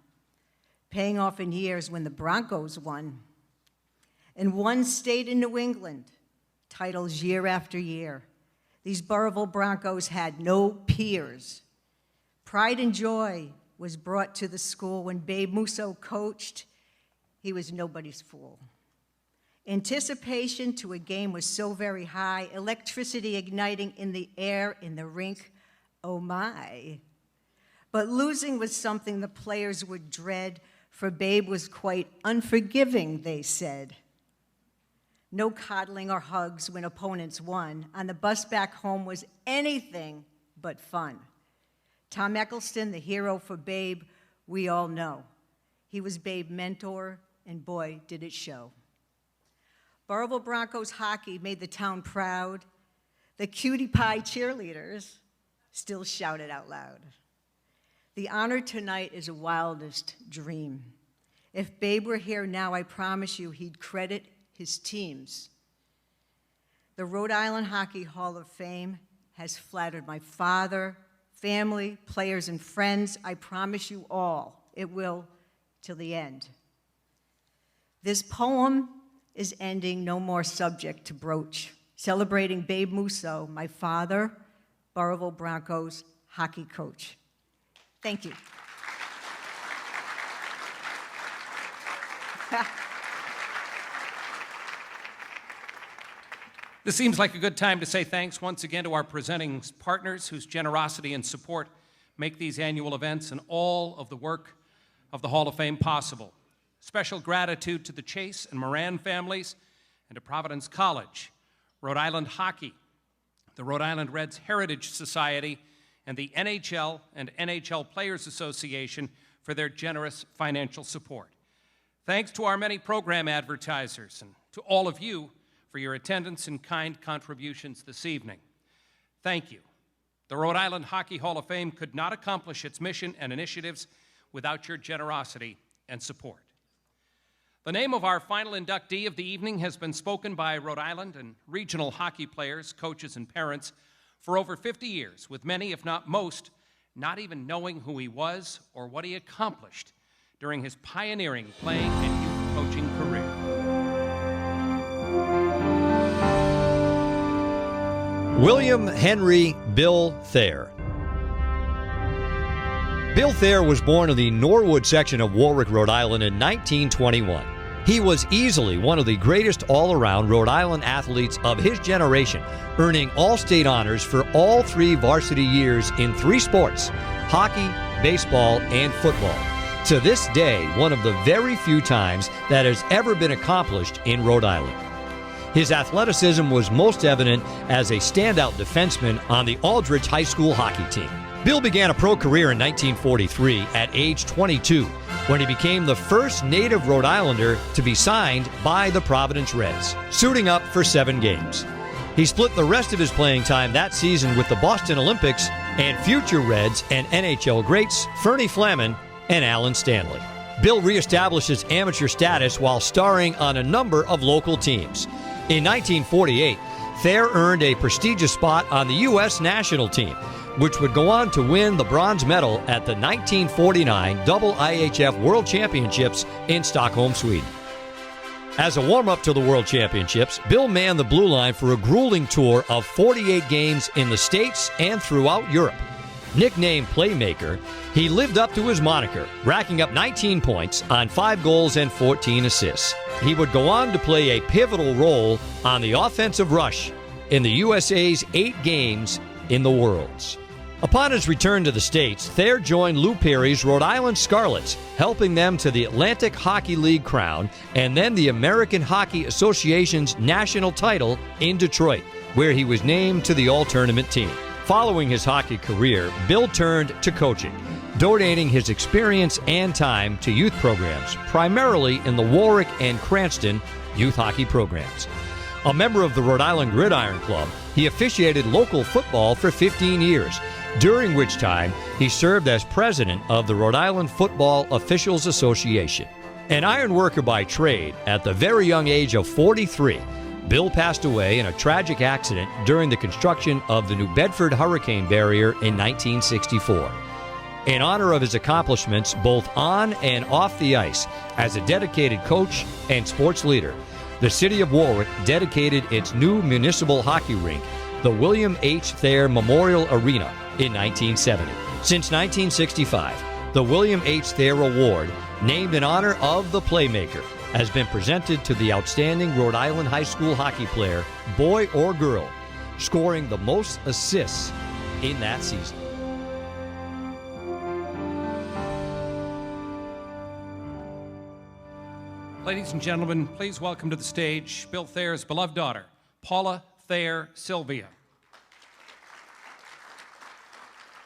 paying off in years when the Broncos won. And one state in New England, titles year after year. These Burrillville Broncos had no peers. Pride and joy was brought to the school when Babe Musso coached. He was nobody's fool. Anticipation to a game was so very high, electricity igniting in the air in the rink, oh my. But losing was something the players would dread, for Babe was quite unforgiving, they said. No coddling or hugs when opponents won. On the bus back home was anything but fun. Tom Eccleston, the hero for Babe, we all know. He was Babe's mentor, and boy, did it show. Burrillville Broncos hockey made the town proud. The cutie pie cheerleaders still shouted out loud. The honor tonight is a wildest dream. If Babe were here now, I promise you he'd credit his teams. The Rhode Island Hockey Hall of Fame has flattered my father, family, players, and friends. I promise you all it will till the end. This poem is ending No More Subject to Broach, celebrating Babe Musso, my father, Burrillville Broncos hockey coach. Thank you. This seems like a good time to say thanks once again to our presenting partners whose generosity and support make these annual events and all of the work of the Hall of Fame possible. Special gratitude to the Chase and Moran families and to Providence College, Rhode Island Hockey, the Rhode Island Reds Heritage Society, and the NHL and NHL Players Association for their generous financial support. Thanks to our many program advertisers and to all of you for your attendance and kind contributions this evening. Thank you. The Rhode Island Hockey Hall of Fame could not accomplish its mission and initiatives without your generosity and support. The name of our final inductee of the evening has been spoken by Rhode Island and regional hockey players, coaches, and parents for over 50 years, with many, if not most, not even knowing who he was or what he accomplished during his pioneering playing and youth coaching career. William Henry Bill Thayer. Bill Thayer was born in the Norwood section of Warwick, Rhode Island in 1921. He was easily one of the greatest all-around Rhode Island athletes of his generation, earning all-state honors for all 3 varsity years in 3 sports: hockey, baseball, and football. To this day, one of the very few times that has ever been accomplished in Rhode Island. His athleticism was most evident as a standout defenseman on the Aldridge High School hockey team. Bill began a pro career in 1943 at age 22 when he became the first native Rhode Islander to be signed by the Providence Reds, suiting up for 7 games. He split the rest of his playing time that season with the Boston Olympics and future Reds and NHL greats Fernie Flaman and Alan Stanley. Bill reestablished his amateur status while starring on a number of local teams. In 1948, Thayer earned a prestigious spot on the U.S. national team, which would go on to win the bronze medal at the 1949 IIHF World Championships in Stockholm, Sweden. As a warm-up to the World Championships, Bill manned the blue line for a grueling tour of 48 games in the States and throughout Europe. Nicknamed Playmaker, he lived up to his moniker, racking up 19 points on 5 goals and 14 assists. He would go on to play a pivotal role on the offensive rush in the USA's 8 games in the Worlds. Upon his return to the States, Thayer joined Lou Perry's Rhode Island Scarlets, helping them to the Atlantic Hockey League crown and then the American Hockey Association's national title in Detroit, where he was named to the All-Tournament team. Following his hockey career, Bill turned to coaching, donating his experience and time to youth programs, primarily in the Warwick and Cranston youth hockey programs. A member of the Rhode Island Gridiron Club, he officiated local football for 15 years, during which time he served as president of the Rhode Island Football Officials Association. An iron worker by trade, at the very young age of 43, Bill passed away in a tragic accident during the construction of the New Bedford Hurricane Barrier in 1964. In honor of his accomplishments both on and off the ice as a dedicated coach and sports leader, the city of Warwick dedicated its new municipal hockey rink, the William H. Thayer Memorial Arena, in 1970. Since 1965, the William H. Thayer Award, named in honor of the Playmaker, has been presented to the outstanding Rhode Island high school hockey player, boy or girl, scoring the most assists in that season. Ladies and gentlemen, please welcome to the stage Bill Thayer's beloved daughter, Paula Thayer Sylvia.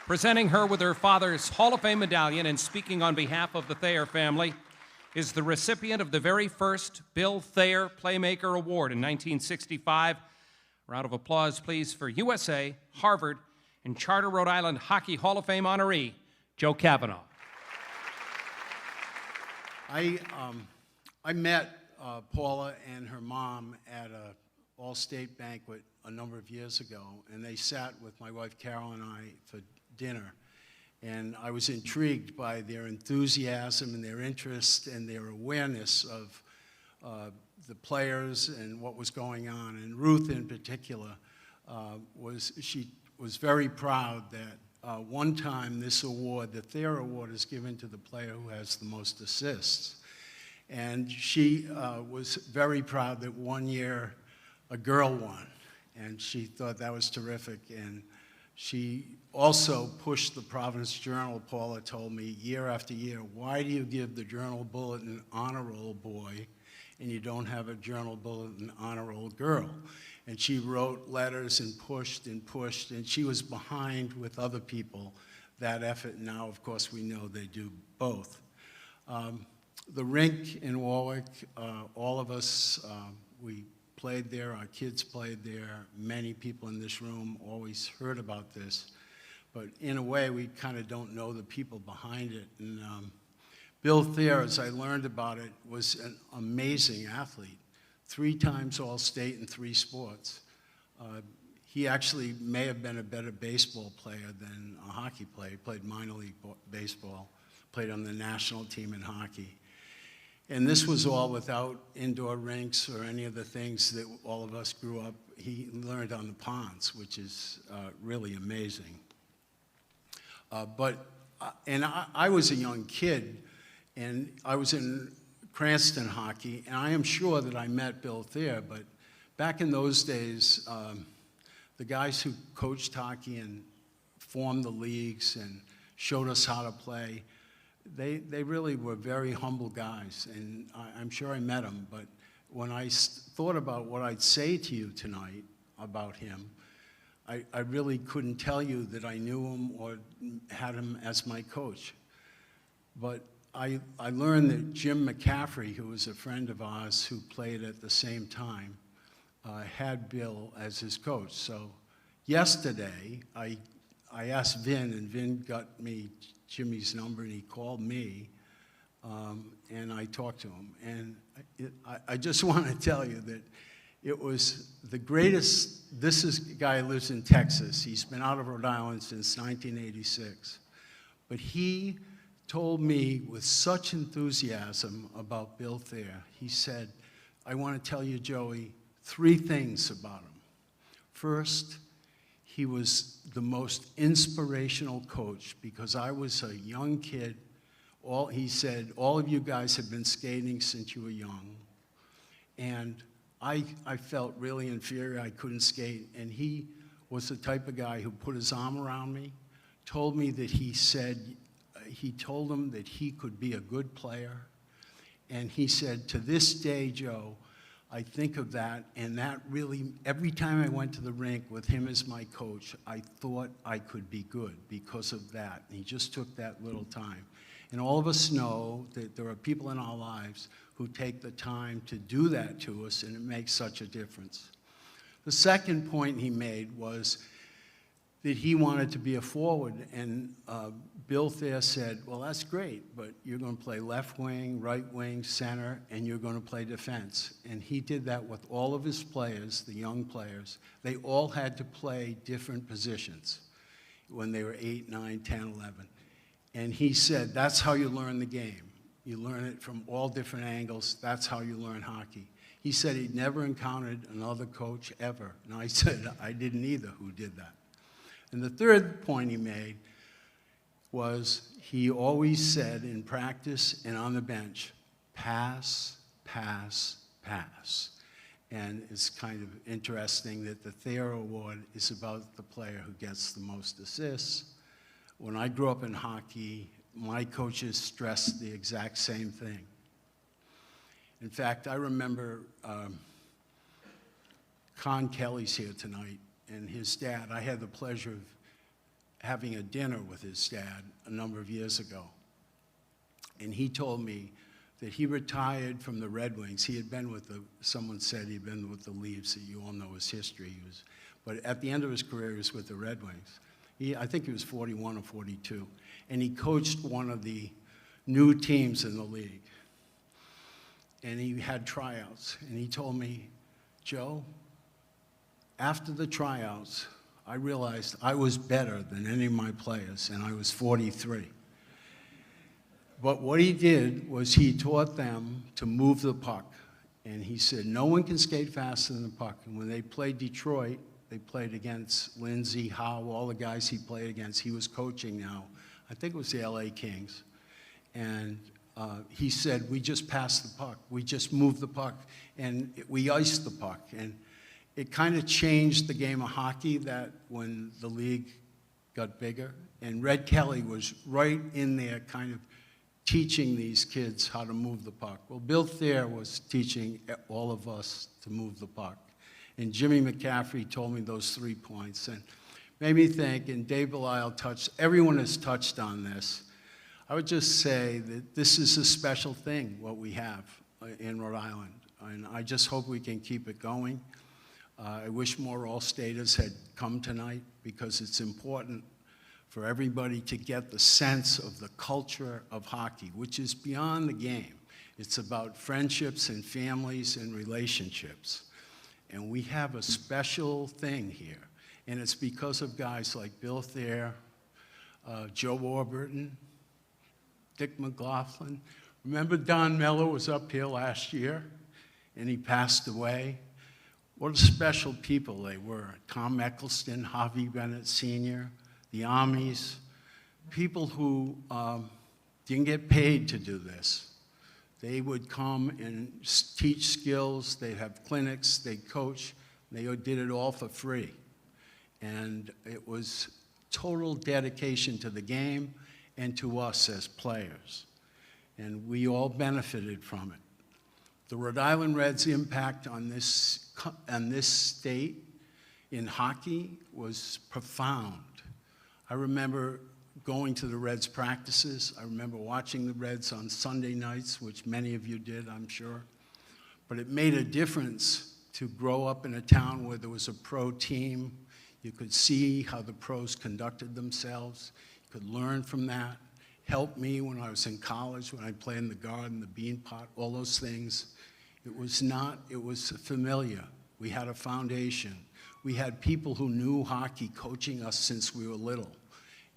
Presenting her with her father's Hall of Fame medallion and speaking on behalf of the Thayer family is the recipient of the very first Bill Thayer Playmaker Award in 1965. A round of applause, please, for USA, Harvard, and Charter Rhode Island Hockey Hall of Fame honoree, Joe Cavanaugh. I met Paula and her mom at an all-state banquet a number of years ago, and they sat with my wife Carol and I for dinner. And I was intrigued by their enthusiasm and their interest and their awareness of the players and what was going on. And Ruth in particular she was very proud that one time this award, the Thayer Award, is given to the player who has the most assists. And she was very proud that one year a girl won, and she thought that was terrific. And she also pushed the Providence Journal, Paula told me, year after year, why do you give the Journal Bulletin honor roll boy and you don't have a Journal Bulletin honor roll girl? And she wrote letters and pushed, and she was behind with other people that effort. Now, of course, we know they do both. The rink in Warwick, all of us, we played there, our kids played there. Many people in this room always heard about this. But in a way, we kind of don't know the people behind it. And Bill Thayer, as I learned about it, was an amazing athlete. 3 times All-State in 3 sports. He actually may have been a better baseball player than a hockey player. He played minor league baseball, played on the national team in hockey. And this was all without indoor rinks or any of the things that all of us grew up. He learned on the ponds, which is really amazing. I was a young kid, and I was in Cranston hockey, and I am sure that I met Bill Thayer, but back in those days, the guys who coached hockey and formed the leagues and showed us how to play, they really were very humble guys, and I'm sure I met them, but when I thought about what I'd say to you tonight about him, I really couldn't tell you that I knew him or had him as my coach. But I learned that Jim McCaffrey, who was a friend of ours who played at the same time, had Bill as his coach. So yesterday, I asked Vin, and Vin got me Jimmy's number, and he called me, and I talked to him. And I just want to tell you that it was the greatest. This is a guy who lives in Texas. He's been out of Rhode Island since 1986. But he told me with such enthusiasm about Bill Thayer. He said, I want to tell you, Joey, 3 things about him. First, he was the most inspirational coach because I was a young kid. He said, all of you guys have been skating since you were young. And I felt really inferior. I couldn't skate. And he was the type of guy who put his arm around me, told me that he told him that he could be a good player. And he said, to this day, Joe, I think of that, and that really, every time I went to the rink with him as my coach, I thought I could be good because of that. And he just took that little time. And all of us know that there are people in our lives who take the time to do that to us, and it makes such a difference. The second point he made was that he wanted to be a forward, and Bill Thayer said, well, that's great, but you're going to play left wing, right wing, center, and you're going to play defense. And he did that with all of his players, the young players. They all had to play different positions when they were 8, 9, 10, 11. And he said, that's how you learn the game. You learn it from all different angles. That's how you learn hockey. He said he'd never encountered another coach ever. And I said, I didn't either who did that. And the third point he made was he always said in practice and on the bench, pass, pass, pass. And it's kind of interesting that the Thayer Award is about the player who gets the most assists. When I grew up in hockey, my coaches stressed the exact same thing. In fact, I remember Con Kelly's here tonight, and his dad, I had the pleasure of having a dinner with his dad a number of years ago. And he told me that he retired from the Red Wings. He had been with someone said he'd been with the Leafs, that you all know his history. But at the end of his career, he was with the Red Wings. I think he was 41 or 42. And he coached one of the new teams in the league. And he had tryouts. And he told me, Joe, after the tryouts, I realized I was better than any of my players, and I was 43. But what he did was he taught them to move the puck. And he said, no one can skate faster than the puck. And when they played Detroit, they played against Lindsey, Howe, all the guys he played against. He was coaching now. I think it was the LA Kings. And he said, we just passed the puck. We just moved the puck. And we iced the puck. And it kind of changed the game of hockey that when the league got bigger. And Red Kelly was right in there kind of teaching these kids how to move the puck. Well, Bill Thayer was teaching all of us to move the puck. And Jimmy McCaffrey told me those 3 points. And made me think, and Dave Belisle touched, everyone has touched on this. I would just say that this is a special thing, what we have in Rhode Island. And I just hope we can keep it going. I wish more All-Staters had come tonight because it's important for everybody to get the sense of the culture of hockey, which is beyond the game. It's about friendships and families and relationships. And we have a special thing here. And it's because of guys like Bill Thayer, Joe Warburton, Dick McLaughlin. Remember Don Miller was up here last year and he passed away? What a special people they were. Tom Eccleston, Harvey Bennett Sr., the Armies, people who didn't get paid to do this. They would come and teach skills, they'd have clinics, they'd coach, they did it all for free. And it was total dedication to the game and to us as players. And we all benefited from it. The Rhode Island Reds' impact on this state in hockey was profound. I remember going to the Reds practices. I remember watching the Reds on Sunday nights, which many of you did, I'm sure. But it made a difference to grow up in a town where there was a pro team. You could see how the pros conducted themselves. You could learn from that. Helped me when I was in college, when I played in the garden, the bean pot, all those things. It was familiar. We had a foundation. We had people who knew hockey coaching us since we were little.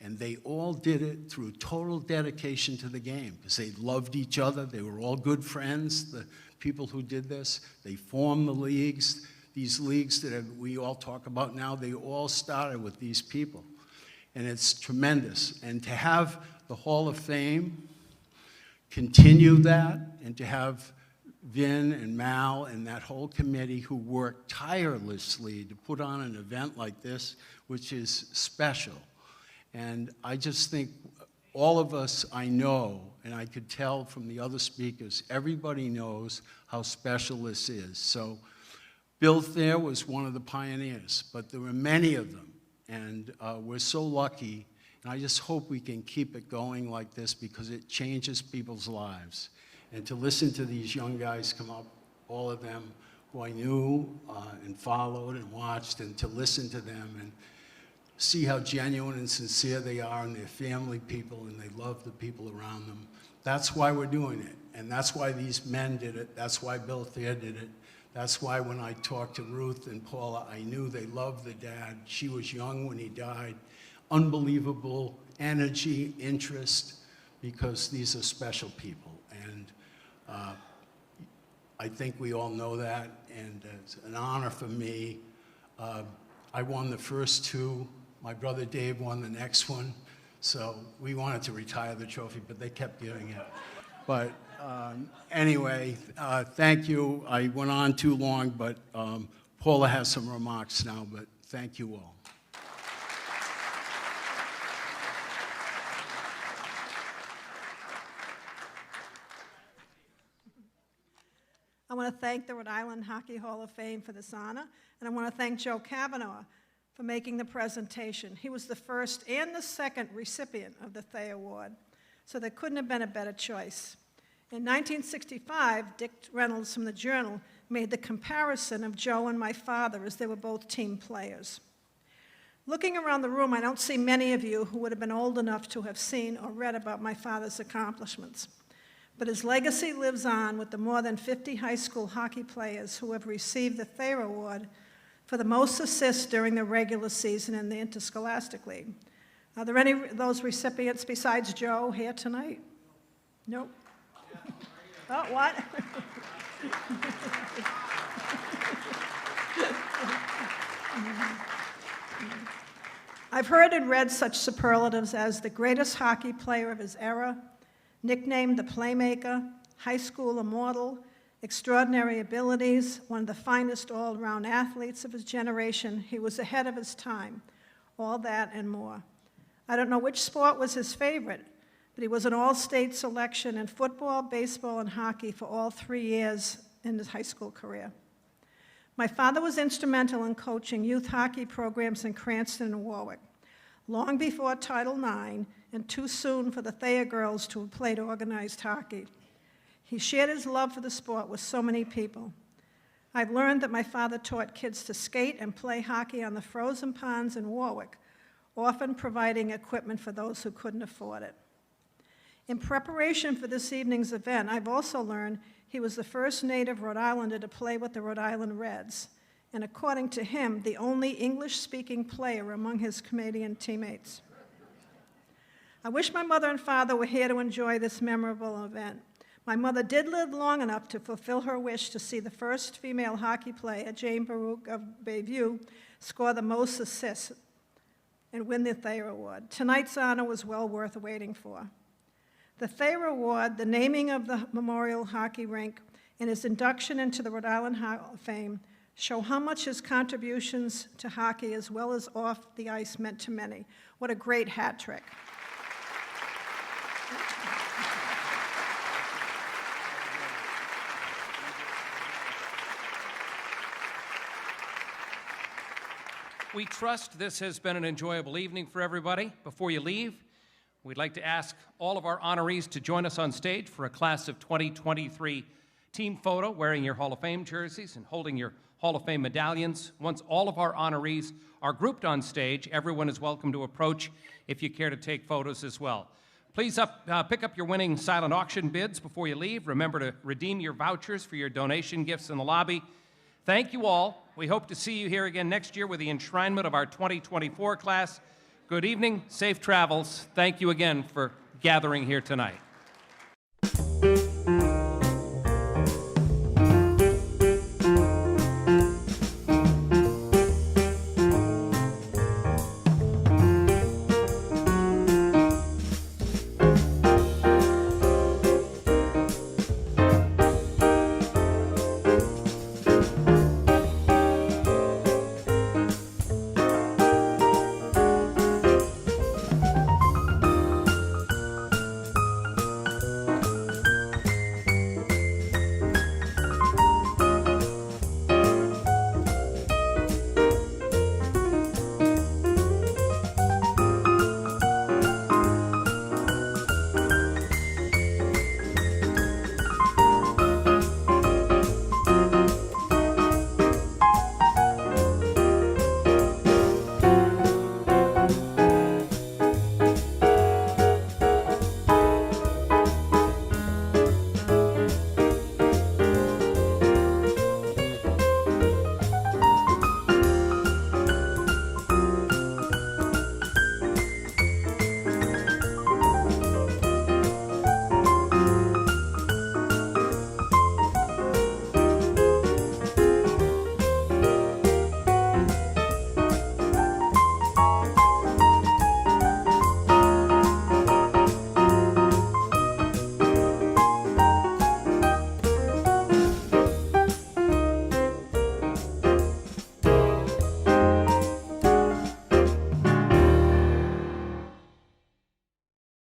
And they all did it through total dedication to the game because they loved each other. They were all good friends, the people who did this. They formed the leagues. These leagues that we all talk about now, they all started with these people. And it's tremendous. And to have the Hall of Fame continue that, and to have Vin and Mal and that whole committee who worked tirelessly to put on an event like this, which is special. And I just think all of us, I know, and I could tell from the other speakers, everybody knows how special this is. So Bill Thayer was one of the pioneers, but there were many of them. And we're so lucky, and I just hope we can keep it going like this because it changes people's lives. And to listen to these young guys come up, all of them who I knew and followed and watched, and to listen to them and see how genuine and sincere they are, and they're family people and they love the people around them. That's why we're doing it. And that's why these men did it. That's why Bill Thayer did it. That's why when I talked to Ruth and Paula, I knew they loved the dad. She was young when he died. Unbelievable energy, interest, because these are special people. And I think we all know that, and it's an honor for me. I won the first two. My brother Dave won the next one. So we wanted to retire the trophy, but they kept giving it. But anyway, thank you. I went on too long, but Paula has some remarks now, but thank you all. I want to thank the Rhode Island Hockey Hall of Fame for this honor, and I want to thank Joe Kavanaugh for making the presentation. He was the first and the second recipient of the Thayer Award, so there couldn't have been a better choice. In 1965, Dick Reynolds from the Journal made the comparison of Joe and my father as they were both team players. Looking around the room, I don't see many of you who would have been old enough to have seen or read about my father's accomplishments. But his legacy lives on with the more than 50 high school hockey players who have received the Thayer Award for the most assists during the regular season in the Interscholastic League. Are there any of those recipients besides Joe here tonight? Nope. Oh, what? I've heard and read such superlatives as the greatest hockey player of his era, nicknamed the Playmaker, high school immortal, extraordinary abilities, one of the finest all-around athletes of his generation. He was ahead of his time. All that and more. I don't know which sport was his favorite, but he was an all-state selection in football, baseball, and hockey for all 3 years in his high school career. My father was instrumental in coaching youth hockey programs in Cranston and Warwick, long before Title IX and too soon for the Thayer girls to have played organized hockey. He shared his love for the sport with so many people. I've learned that my father taught kids to skate and play hockey on the frozen ponds in Warwick, often providing equipment for those who couldn't afford it. In preparation for this evening's event, I've also learned he was the first native Rhode Islander to play with the Rhode Island Reds, and according to him, the only English-speaking player among his Canadian teammates. I wish my mother and father were here to enjoy this memorable event. My mother did live long enough to fulfill her wish to see the first female hockey player, Jane Baruch of Bayview, score the most assists and win the Thayer Award. Tonight's honor was well worth waiting for. The Thayer Award, the naming of the Memorial Hockey Rink, and his induction into the Rhode Island Hall of Fame show how much his contributions to hockey as well as off the ice meant to many. What a great hat trick. We trust this has been an enjoyable evening for everybody. Before you leave, we'd like to ask all of our honorees to join us on stage for a class of 2023 team photo wearing your Hall of Fame jerseys and holding your Hall of Fame medallions. Once all of our honorees are grouped on stage, everyone is welcome to approach if you care to take photos as well. Please pick up your winning silent auction bids before you leave. Remember to redeem your vouchers for your donation gifts in the lobby. Thank you all. We hope to see you here again next year with the enshrinement of our 2024 class. Good evening, safe travels. Thank you again for gathering here tonight.